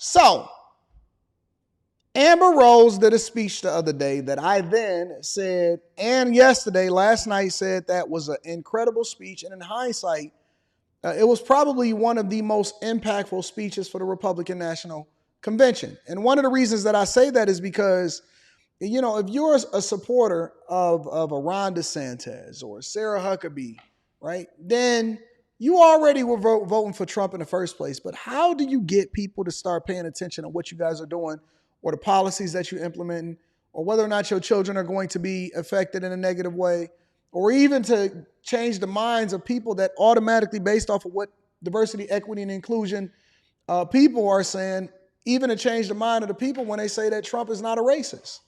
So, Amber Rose did a speech the other day that I then said, and last night said that was an incredible speech. And in hindsight, it was probably one of the most impactful speeches for the Republican National Convention. And one of the reasons that I say that is because, if you're a supporter of a Ron DeSantis or Sarah Huckabee, right, then you already were voting for Trump in the first place. But how do you get people to start paying attention to what you guys are doing or the policies that you're implementing or whether or not your children are going to be affected in a negative way, or even to change the minds of people that automatically, based off of what diversity, equity, and inclusion people are saying, even to change the mind of the people when they say that Trump is not a racist?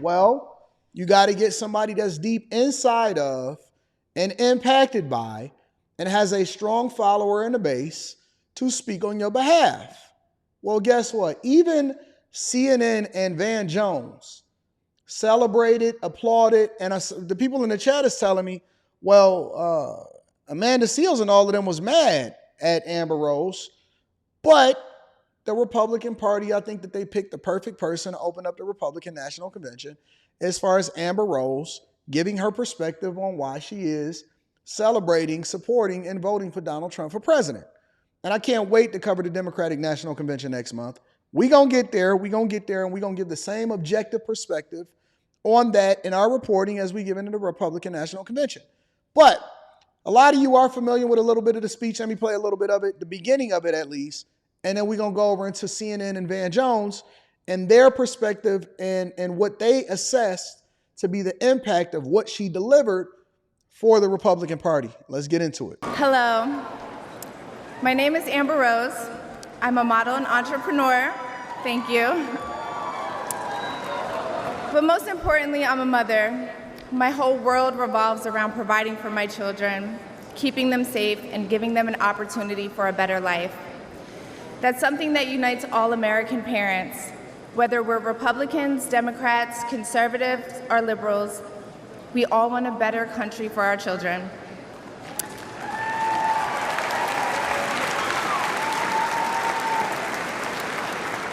Well, you got to get somebody that's deep inside of and impacted by and has a strong follower in the base to speak on your behalf. Well, guess what? Even CNN and Van Jones celebrated, applauded, and the people in the chat is telling me, well, Amanda Seals and all of them was mad at Amber Rose, but the Republican Party, I think that they picked the perfect person to open up the Republican National Convention as far as Amber Rose giving her perspective on why she is celebrating, supporting, and voting for Donald Trump for president. And I can't wait to cover the Democratic National Convention next month. We're going to get there, and we're going to give the same objective perspective on that in our reporting as we give into the Republican National Convention. But a lot of you are familiar with a little bit of the speech. Let me play a little bit of it, the beginning of it at least, and then we're going to go over into CNN and Van Jones and their perspective and what they assessed to be the impact of what she delivered for the Republican Party. Let's get into it. Hello, my name is Amber Rose. I'm a model and entrepreneur. Thank you. But most importantly, I'm a mother. My whole world revolves around providing for my children, keeping them safe, and giving them an opportunity for a better life. That's something that unites all American parents, whether we're Republicans, Democrats, conservatives, or liberals. We all want a better country for our children.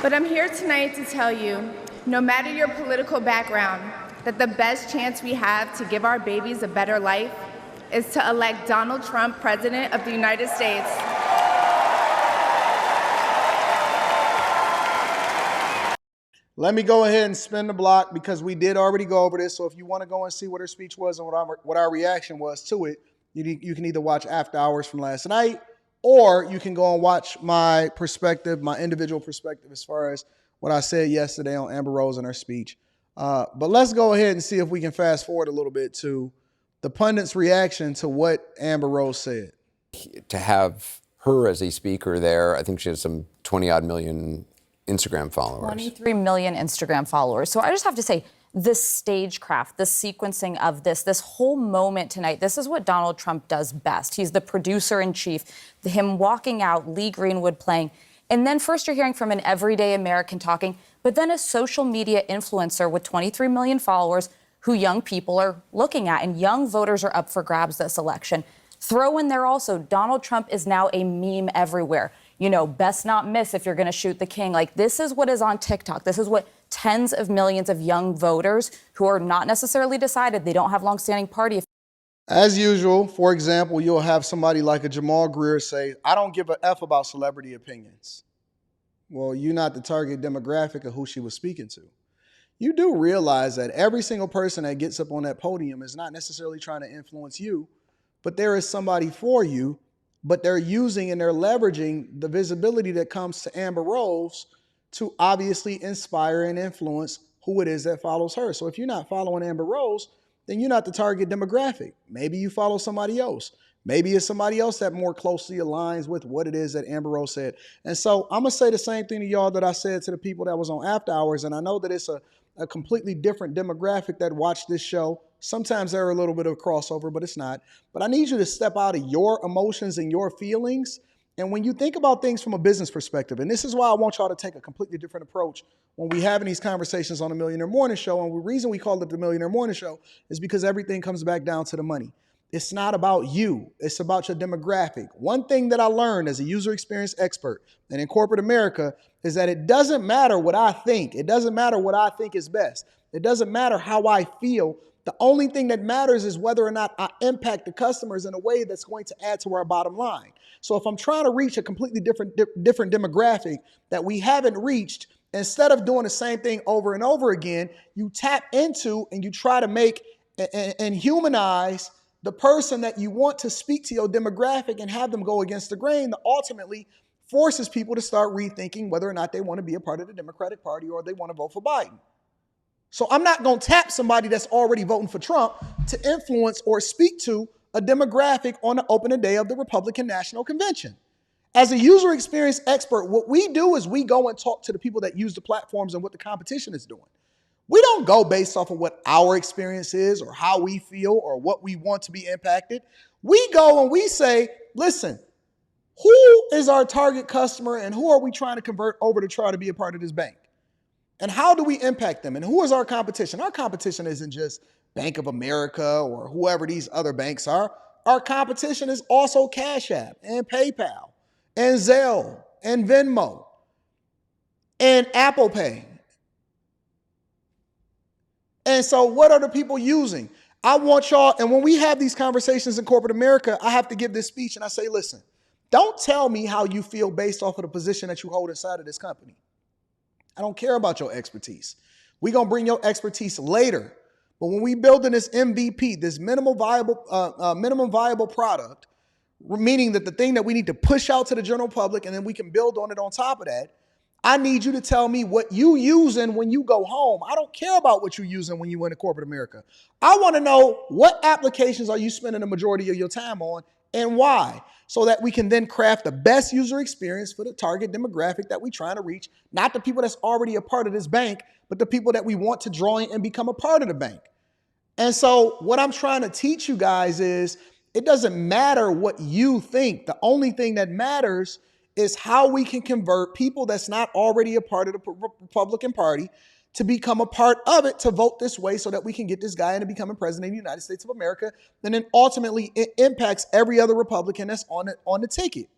But I'm here tonight to tell you, no matter your political background, that the best chance we have to give our babies a better life is to elect Donald Trump President of the United States. Let me go ahead and spin the block because we did already go over this. So if you want to go and see what her speech was and what our reaction was to it, you can either watch After Hours from last night, or you can go and watch my perspective, my individual perspective as far as what I said yesterday on Amber Rose and her speech. But let's go ahead and see if we can fast forward a little bit to the pundits' reaction to what Amber Rose said. To have her as a speaker there, I think she has some 20-odd million Instagram followers. 23 million Instagram followers. So I just have to say, this stagecraft, the sequencing of this whole moment tonight, this is what Donald Trump does best. He's the producer in chief, him walking out, Lee Greenwood playing. And then first you're hearing from an everyday American talking, but then a social media influencer with 23 million followers who young people are looking at, and young voters are up for grabs this election. Throw in there also, Donald Trump is now a meme everywhere. Best not miss if you're going to shoot the king. Like, this is what is on TikTok. This is what tens of millions of young voters who are not necessarily decided, they don't have longstanding party. As usual, for example, you'll have somebody like a Jamal Greer say, I don't give a F about celebrity opinions. Well, you're not the target demographic of who she was speaking to. You do realize that every single person that gets up on that podium is not necessarily trying to influence you, but there is somebody for you, but they're using and they're leveraging the visibility that comes to Amber Rose to obviously inspire and influence who it is that follows her. So if you're not following Amber Rose, then you're not the target demographic. Maybe you follow somebody else. Maybe it's somebody else that more closely aligns with what it is that Amber Rose said. And so I'm going to say the same thing to y'all that I said to the people that was on After Hours. And I know that it's a completely different demographic that watch this show. Sometimes there are a little bit of crossover, but it's not. But I need you to step out of your emotions and your feelings. And when you think about things from a business perspective, and this is why I want y'all to take a completely different approach when we having these conversations on the Millionaire Morning Show. And the reason we call it the Millionaire Morning Show is because everything comes back down to the money. It's not about you. It's about your demographic. One thing that I learned as a user experience expert and in corporate America is that it doesn't matter what I think. It doesn't matter what I think is best. It doesn't matter how I feel. The only thing that matters is whether or not I impact the customers in a way that's going to add to our bottom line. So if I'm trying to reach a completely different demographic that we haven't reached, instead of doing the same thing over and over again, you tap into and you try to make and humanize the person that you want to speak to your demographic and have them go against the grain that ultimately forces people to start rethinking whether or not they want to be a part of the Democratic Party or they want to vote for Biden. So I'm not going to tap somebody that's already voting for Trump to influence or speak to a demographic on the opening day of the Republican National Convention. As a user experience expert, what we do is we go and talk to the people that use the platforms and what the competition is doing. We don't go based off of what our experience is or how we feel or what we want to be impacted. We go and we say, listen, who is our target customer and who are we trying to convert over to try to be a part of this bank? And how do we impact them? And who is our competition? Our competition isn't just Bank of America or whoever these other banks are. Our competition is also Cash App and PayPal and Zelle and Venmo and Apple Pay. And so what are the people using? I want y'all, and when we have these conversations in corporate America, I have to give this speech and I say, listen, don't tell me how you feel based off of the position that you hold inside of this company. I don't care about your expertise. We're going to bring your expertise later. But when we building this MVP, this minimum viable product, meaning that the thing that we need to push out to the general public and then we can build on it on top of that, I need you to tell me what you using when you go home. I don't care about what you're using when you went to corporate America. I want to know what applications are you spending the majority of your time on and why, so that we can then craft the best user experience for the target demographic that we're trying to reach, not the people that's already a part of this bank, but the people that we want to draw in and become a part of the bank. And so what I'm trying to teach you guys is it doesn't matter what you think. The only thing that matters is how we can convert people that's not already a part of the Republican Party to become a part of it, to vote this way so that we can get this guy into becoming president of the United States of America. And then ultimately it impacts every other Republican that's on the ticket.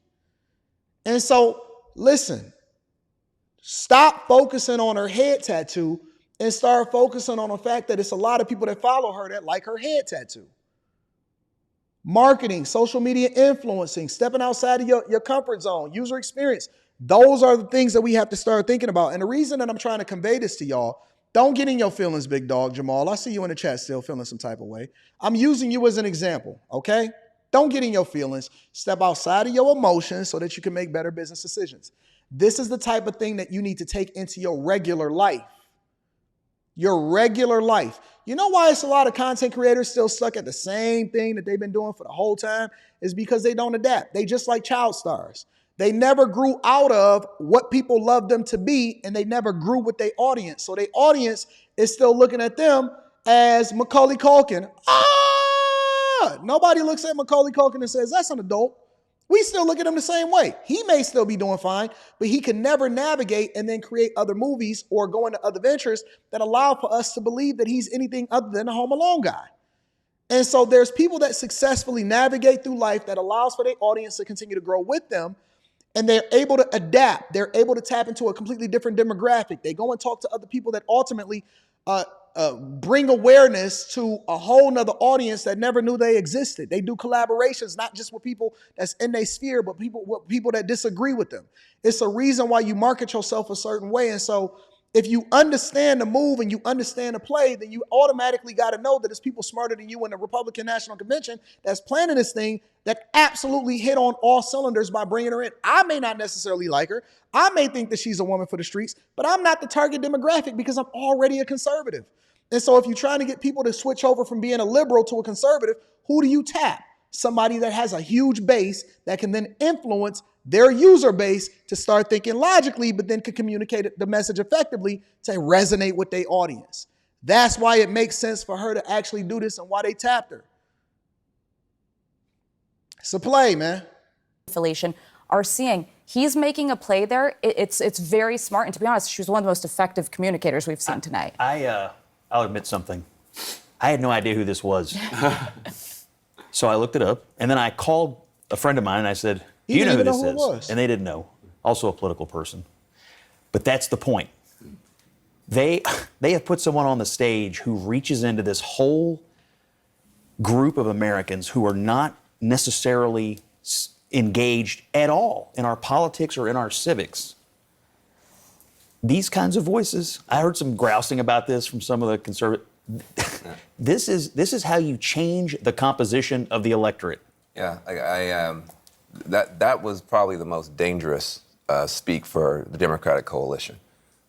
And so listen, stop focusing on her head tattoo and start focusing on the fact that it's a lot of people that follow her that like her head tattoo. Marketing, social media influencing, stepping outside of your comfort zone, user experience. Those are the things that we have to start thinking about. And the reason that I'm trying to convey this to y'all, don't get in your feelings, big dog Jamal. I see you in the chat still feeling some type of way. I'm using you as an example, okay? Don't get in your feelings. Step outside of your emotions so that you can make better business decisions. This is the type of thing that you need to take into your regular life. Your regular life. You know why it's a lot of content creators still stuck at the same thing that they've been doing for the whole time? Is because they don't adapt. They just like child stars. They never grew out of what people love them to be, and they never grew with their audience. So their audience is still looking at them as Macaulay Culkin. Nobody looks at Macaulay Culkin and says, that's an adult. We still look at him the same way. He may still be doing fine, but he can never navigate and then create other movies or go into other ventures that allow for us to believe that he's anything other than a Home Alone guy. And so there's people that successfully navigate through life that allows for their audience to continue to grow with them. And they're able to adapt. They're able to tap into a completely different demographic. They go and talk to other people that ultimately bring awareness to a whole nother audience that never knew they existed. They do collaborations, not just with people that's in their sphere, but people that disagree with them. It's a reason why you market yourself a certain way. And so if you understand the move and you understand the play, then you automatically got to know that it's people smarter than you in the Republican National Convention that's planning this thing that absolutely hit on all cylinders by bringing her in. I may not necessarily like her. I may think that she's a woman for the streets, but I'm not the target demographic because I'm already a conservative. And so if you're trying to get people to switch over from being a liberal to a conservative, who do you tap? Somebody that has a huge base that can then influence their user base to start thinking logically, but then can communicate the message effectively to resonate with their audience. That's why it makes sense for her to actually do this and why they tapped her. It's a play, man. Affiliation are seeing he's making a play there. It's very smart. And to be honest, she was one of the most effective communicators we've seen tonight. I'll admit something. I had no idea who this was. So I looked it up, and then I called a friend of mine, and I said, do He you know who didn't this even know who it is? was. And they didn't know. Also a political person. But that's the point. They have put someone on the stage who reaches into this whole group of Americans who are not necessarily engaged at all in our politics or in our civics. These kinds of voices, I heard some grousing about this from some of the conservative. This is how you change the composition of the electorate. Yeah, that was probably the most dangerous speak for the Democratic coalition.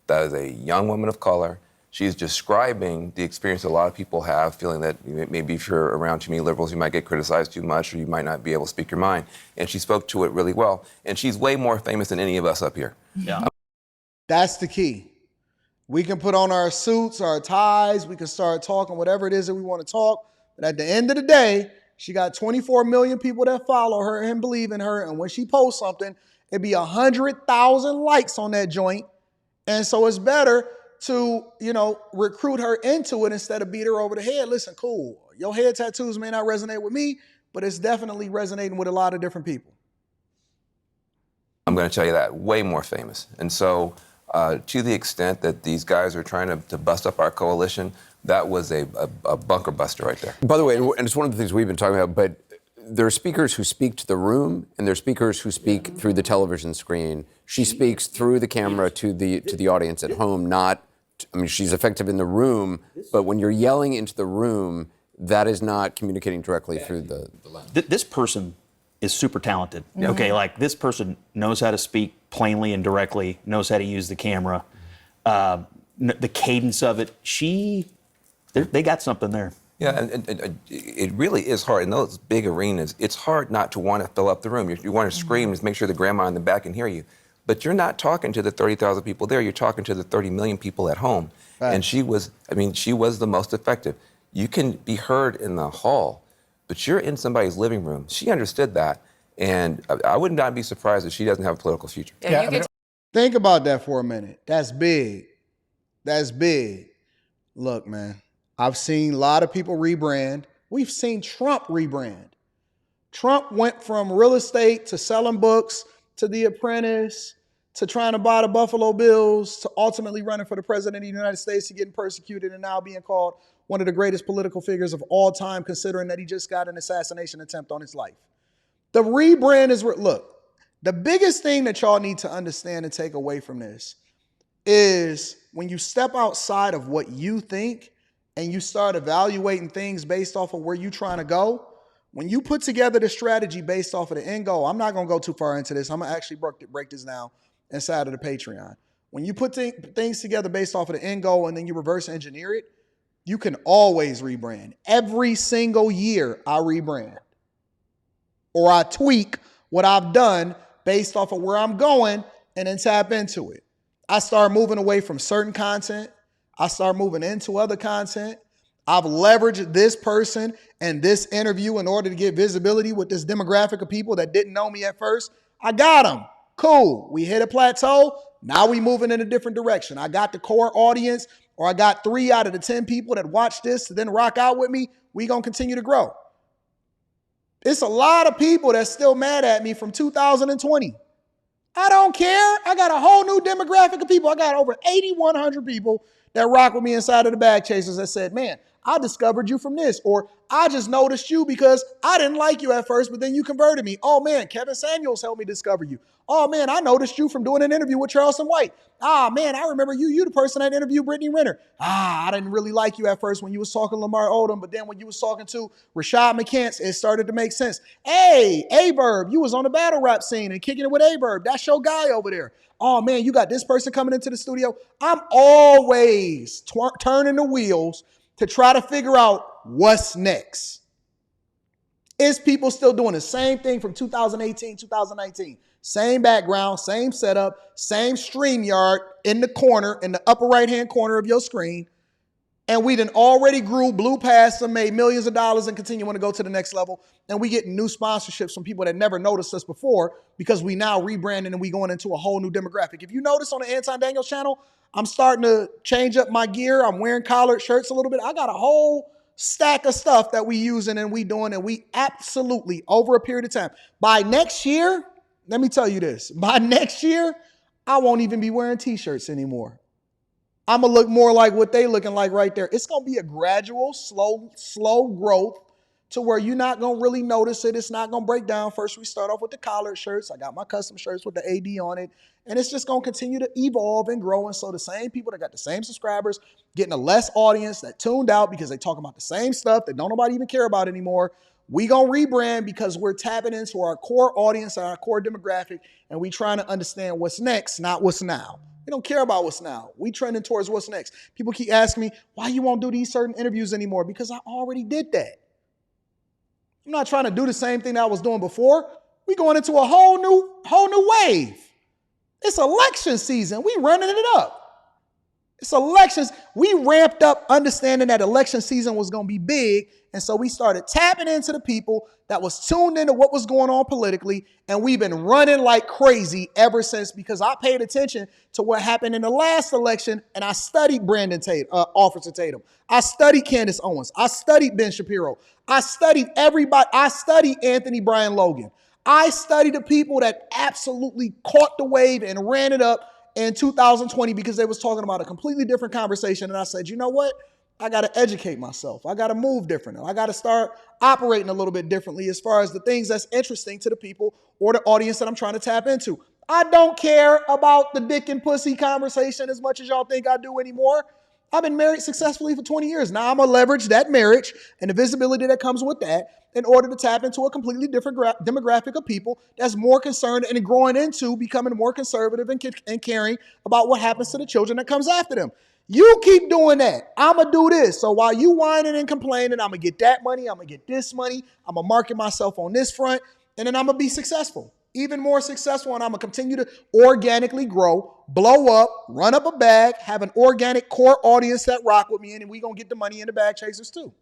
That is a young woman of color. She's describing the experience a lot of people have, feeling that maybe if you're around too many liberals, you might get criticized too much, or you might not be able to speak your mind. And she spoke to it really well. And she's way more famous than any of us up here. Yeah. That's the key. We can put on our suits, our ties, we can start talking whatever it is that we want to talk. But at the end of the day, she got 24 million people that follow her and believe in her. And when she posts something, it'd be 100,000 likes on that joint. And so it's better to, recruit her into it instead of beat her over the head. Listen, cool. Your head tattoos may not resonate with me, but it's definitely resonating with a lot of different people. I'm going to tell you that, way more famous. And so to the extent that these guys are trying to bust up our coalition, that was a bunker buster right there. By the way, and it's one of the things we've been talking about, but there are speakers who speak to the room, and there are speakers who speak through the television screen. She speaks through the camera to the audience at home, she's effective in the room, but when you're yelling into the room, that is not communicating directly through the lens. This person is super talented. Okay, like this person knows how to speak plainly and directly, knows how to use the camera, the cadence of it. They got something there. Yeah, and it really is hard. In those big arenas, it's hard not to want to fill up the room. You want to scream and make sure the grandma in the back can hear you. But you're not talking to the 30,000 people there. You're talking to the 30 million people at home. Right. And she was the most effective. You can be heard in the hall, but you're in somebody's living room. She understood that. And I would not be surprised if she doesn't have a political future. Yeah, think about that for a minute. That's big. That's big. Look, man, I've seen a lot of people rebrand. We've seen Trump rebrand. Trump went from real estate to selling books to The Apprentice to trying to buy the Buffalo Bills to ultimately running for the president of the United States to getting persecuted and now being called one of the greatest political figures of all time, considering that he just got an assassination attempt on his life. The rebrand is, look, the biggest thing that y'all need to understand and take away from this is when you step outside of what you think and you start evaluating things based off of where you're trying to go, when you put together the strategy based off of the end goal, I'm not going to go too far into this. I'm going to actually break this down inside of the Patreon. When you put things together based off of the end goal and then you reverse engineer it, you can always rebrand. Every single year I rebrand. Or I tweak what I've done based off of where I'm going and then tap into it. I start moving away from certain content. I start moving into other content. I've leveraged this person and this interview in order to get visibility with this demographic of people that didn't know me at first. I got them. Cool. We hit a plateau. Now we moving in a different direction. I got the core audience, or I got 3 out of the 10 people that watch this to then rock out with me. We gonna continue to grow. It's a lot of people that's still mad at me from 2020. I don't care. I got a whole new demographic of people. I got over 8,100 people that rock with me inside of the Bag Chasers that said, man, I discovered you from this, or I just noticed you because I didn't like you at first, but then you converted me. Oh man, Kevin Samuels helped me discover you. Oh man, I noticed you from doing an interview with Charleston White. Ah man, I remember you. You the person that interviewed Brittany Renner. I didn't really like you at first when you was talking to Lamar Odom, but then when you was talking to Rashad McCants, it started to make sense. Hey, A-Verb, you was on the battle rap scene and kicking it with A-Verb. That's your guy over there. Oh man, you got this person coming into the studio. I'm always turning the wheels to try to figure out what's next. Is people still doing the same thing from 2018, 2019? Same background, same setup, same StreamYard in the corner, in the upper right-hand corner of your screen. And we done already grew, blew past them, made millions of dollars and continuing to go to the next level. And we get new sponsorships from people that never noticed us before because we now rebranding and we going into a whole new demographic. If you notice on the Anton Daniels channel, I'm starting to change up my gear. I'm wearing collared shirts a little bit. I got a whole stack of stuff that we using and we doing, and we absolutely, over a period of time, by next year, let me tell you this, by next year, I won't even be wearing t-shirts anymore. I'm going to look more like what they looking like right there. It's going to be a gradual, slow growth to where you're not going to really notice it. It's not going to break down. First, we start off with the collared shirts. I got my custom shirts with the AD on it. And it's just going to continue to evolve and grow. And so the same people that got the same subscribers, getting a less audience that tuned out because they talking about the same stuff that don't nobody even care about anymore. We going to rebrand because we're tapping into our core audience and our core demographic. And we trying to understand what's next, not what's now. We don't care about what's now. We trending towards what's next. People keep asking me, why you won't do these certain interviews anymore? Because I already did that. I'm not trying to do the same thing that I was doing before. We going into a whole new wave. It's election season. We running it up. It's elections. We ramped up understanding that election season was going to be big. And so we started tapping into the people that was tuned into what was going on politically. And we've been running like crazy ever since, because I paid attention to what happened in the last election. And I studied Officer Tatum. I studied Candace Owens. I studied Ben Shapiro. I studied everybody. I studied Anthony Brian Logan. I studied the people that absolutely caught the wave and ran it up in 2020 because they was talking about a completely different conversation. And I said, you know what? I got to educate myself. I got to move different. I got to start operating a little bit differently as far as the things that's interesting to the people or the audience that I'm trying to tap into. I don't care about the dick and pussy conversation as much as y'all think I do anymore. I've been married successfully for 20 years. Now I'm going to leverage that marriage and the visibility that comes with that in order to tap into a completely different demographic of people that's more concerned and growing into becoming more conservative and caring about what happens to the children that comes after them. You keep doing that. I'm going to do this. So while you whining and complaining, I'm going to get that money. I'm going to get this money. I'm going to market myself on this front. And then I'm going to be successful, even more successful. And I'm going to continue to organically grow, blow up, run up a bag, have an organic core audience that rock with me. And we going to get the money in the bag chasers too.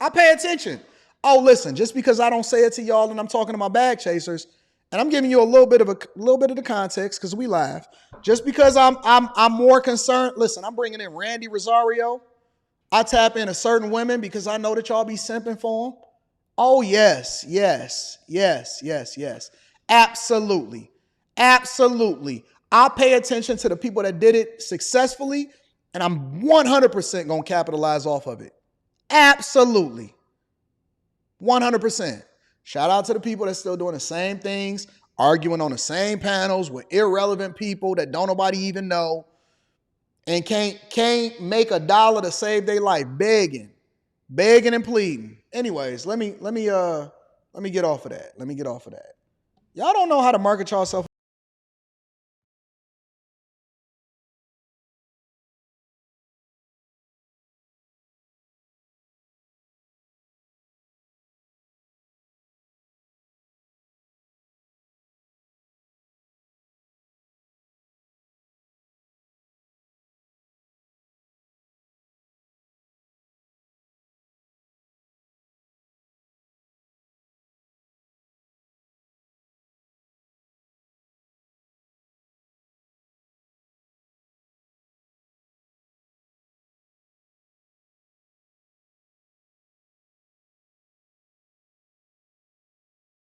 I pay attention. Oh, listen, just because I don't say it to y'all and I'm talking to my bag chasers, and I'm giving you a little bit of the context because we laugh. Just because I'm more concerned. Listen, I'm bringing in Randy Rosario. I tap into certain women because I know that y'all be simping for them. Oh, yes. Absolutely. I pay attention to the people that did it successfully, and I'm 100% going to capitalize off of it. Absolutely. 100%. Shout out to the people that's still doing the same things, arguing on the same panels with irrelevant people that don't nobody even know, and can't make a dollar to save their life, begging and pleading. Anyways, let me get off of that. Y'all don't know how to market yourself